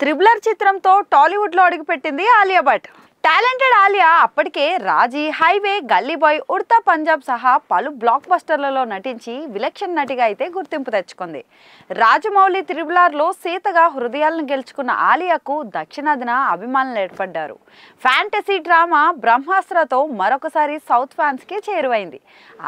Triple R చిత్రంతో టాలీవుడ్ లో అడుగుపెట్టింది ఆలియా భట్. టాలెంటెడ్ ఆలియా అప్పటికే రాజీ, హైవే, గల్లీ బాయ్, ఉడతా పంజాబ్ సహా పలు బ్లాక్ బస్టర్లలో నటించి విలక్షణ నటిగా అయితే గుర్తింపు తెచ్చుకుంది. రాజమౌళి త్రిబులర్లో సీతగా హృదయాలను గెలుచుకున్న ఆలియాకు దక్షిణాదిన అభిమానులు ఏర్పడ్డారు. ఫ్యాంటసీ డ్రామా బ్రహ్మాస్త్రతో మరొకసారి సౌత్ ఫ్యాన్స్కి చేరువైంది.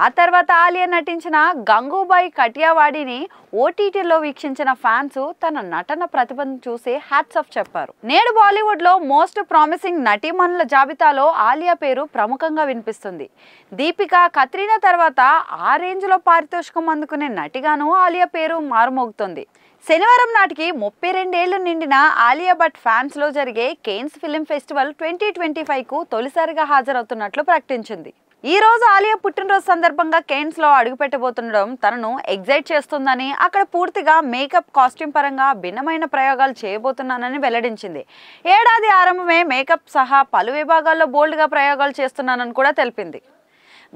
ఆ తర్వాత ఆలియా నటించిన గంగూబాయ్ కటియావాడిని ఓటీటీలో వీక్షించిన ఫ్యాన్స్ తన నటన ప్రతిభను చూసి హ్యాట్స్ ఆఫ్ చెప్పారు. నేడు బాలీవుడ్ లో మోస్ట్ ప్రామిసింగ్ నటీమణుల జాబితాలో ఆలియా పేరు ప్రముఖంగా వినిపిస్తుంది. దీపిక, కత్రీనా తర్వాత ఆ రేంజ్ లో పారితోషికం అందుకునే నటిగాను ఆలియా పేరు మారుమోగుతుంది. శనివారం నాటికి 32 ఏళ్లు నిండిన ఆలియా భట్ ఫ్యాన్స్ లో జరిగే కేన్స్ ఫిల్మ్ ఫెస్టివల్ 2025కు తొలిసారిగా హాజరవుతున్నట్లు ప్రకటించింది. ఈ రోజు ఆలియా పుట్టినరోజు సందర్భంగా కేన్స్ లో అడుగుపెట్టబోతుండడం తనను ఎగ్జైట్ చేస్తుందని, అక్కడ పూర్తిగా మేకప్, కాస్ట్యూమ్ పరంగా భిన్నమైన ప్రయోగాలు చేయబోతున్నానని వెల్లడించింది. ఏడాది ఆరంభమే మేకప్ సహా పలు విభాగాల్లో బోల్డ్ గా ప్రయోగాలు చేస్తున్నానని కూడా తెలిపింది.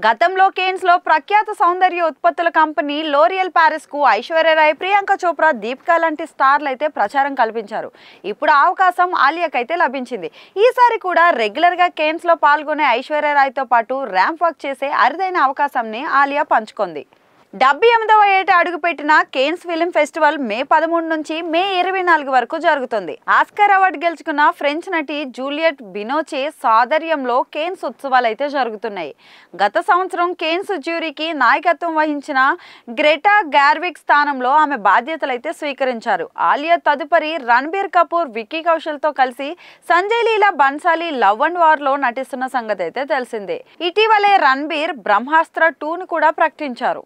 గతంలో కేన్స్ లో ప్రఖ్యాత సౌందర్య ఉత్పత్తుల కంపెనీ లోరియల్ ప్యారిస్ కు ఐశ్వర్య రాయ్, ప్రియాంక చోప్రా, దీపిక లాంటి స్టార్లు అయితే ప్రచారం కల్పించారు. ఇప్పుడు ఆ అవకాశం ఆలియాకైతే లభించింది. ఈసారి కూడా రెగ్యులర్ గా కేన్స్ లో పాల్గొనే ఐశ్వర్య రాయ్ తో పాటు ర్యాంప్ వాక్ చేసే అరుదైన అవకాశాన్ని ఆలియా పంచుకుంది. 78వ ఏట అడుగుపెట్టిన కేన్స్ ఫిల్మ్ ఫెస్టివల్ మే 13 నుంచి మే 24 వరకు జరుగుతుంది. ఆస్కార్ అవార్డు గెలుచుకున్న ఫ్రెంచ్ నటి జూలియట్ బినోచే సాదర్యంలో కేన్స్ ఉత్సవాలు అయితే జరుగుతున్నాయి. గత సంవత్సరం కేన్స్ జ్యూరీకి నాయకత్వం వహించిన గ్రెటా గార్విక్ స్థానంలో ఆమె బాధ్యతలు అయితే స్వీకరించారు. ఆలియా తదుపరి రణబీర్ కపూర్, విక్కీ కౌశల్ తో కలిసి సంజయ్ లీలా బన్సాలి లవ్ అండ్ వార్ లో నటిస్తున్న సంగతి అయితే తెలిసిందే. ఇటీవలే రణబీర్ బ్రహ్మాస్త్ర 2ను కూడా ప్రకటించారు.